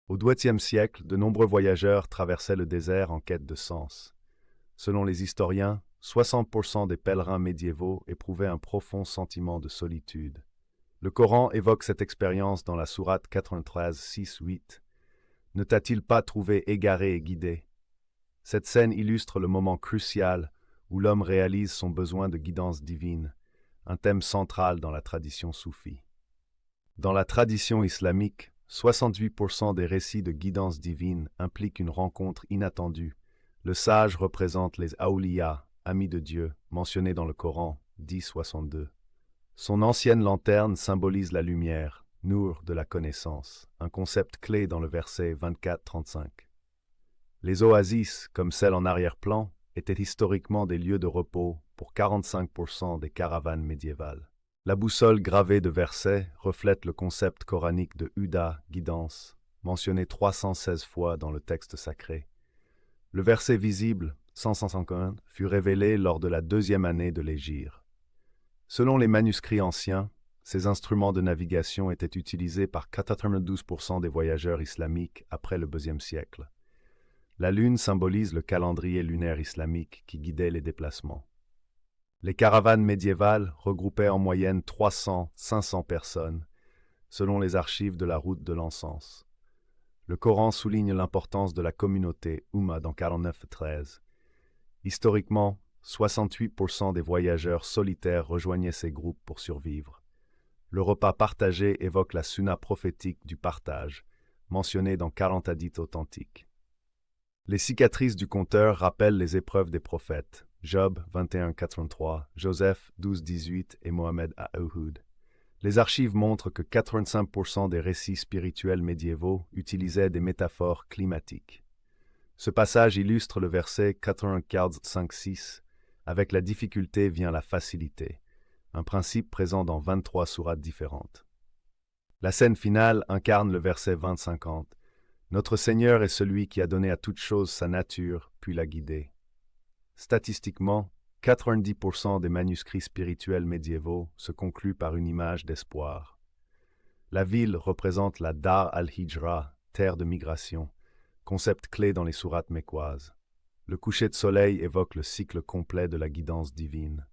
Au XIIe siècle, de nombreux voyageurs traversaient le désert en quête de sens. Selon les historiens, 60% des pèlerins médiévaux éprouvaient un profond sentiment de solitude. Le Coran évoque cette expérience dans la sourate 93, 6, 8. Ne t'a-t-il pas trouvé égaré et guidé? Cette scène illustre le moment crucial où l'homme réalise son besoin de guidance divine, un thème central dans la tradition soufie. Dans la tradition islamique, 68% des récits de guidance divine impliquent une rencontre inattendue. Le sage représente les awliya, amis de Dieu, mentionnés dans le Coran, 10.62. Son ancienne lanterne symbolise la lumière, Nour de la connaissance, un concept clé dans le verset 24-35. Les oasis, comme celle en arrière-plan, étaient historiquement des lieux de repos pour 45% des caravanes médiévales. La boussole gravée de versets reflète le concept coranique de Huda, guidance, mentionné 316 fois dans le texte sacré. Le verset visible, 151, fut révélé lors de la deuxième année de l'Hégire. Selon les manuscrits anciens, ces instruments de navigation étaient utilisés par 92% des voyageurs islamiques après le deuxième siècle. La lune symbolise le calendrier lunaire islamique qui guidait les déplacements. Les caravanes médiévales regroupaient en moyenne 300-500 personnes, selon les archives de la route de l'encens. Le Coran souligne l'importance de la communauté Umma dans 49-13. Historiquement, 68% des voyageurs solitaires rejoignaient ces groupes pour survivre. Le repas partagé évoque la sunna prophétique du partage, mentionnée dans 40 hadiths authentiques. Les cicatrices du conteur rappellent les épreuves des prophètes, Job 21-83, Joseph 12-18 et Mohamed à Uhud. Les archives montrent que 85% des récits spirituels médiévaux utilisaient des métaphores climatiques. Ce passage illustre le verset 95-5-6. Avec la difficulté vient la facilité, un principe présent dans 23 sourates différentes. La scène finale incarne le verset 20-50. Notre Seigneur est celui qui a donné à toute chose sa nature, puis l'a guidée. Statistiquement, 90% des manuscrits spirituels médiévaux se concluent par une image d'espoir. La ville représente la Dar al-Hijra, terre de migration, concept clé dans les sourates mécoises. Le coucher de soleil évoque le cycle complet de la guidance divine.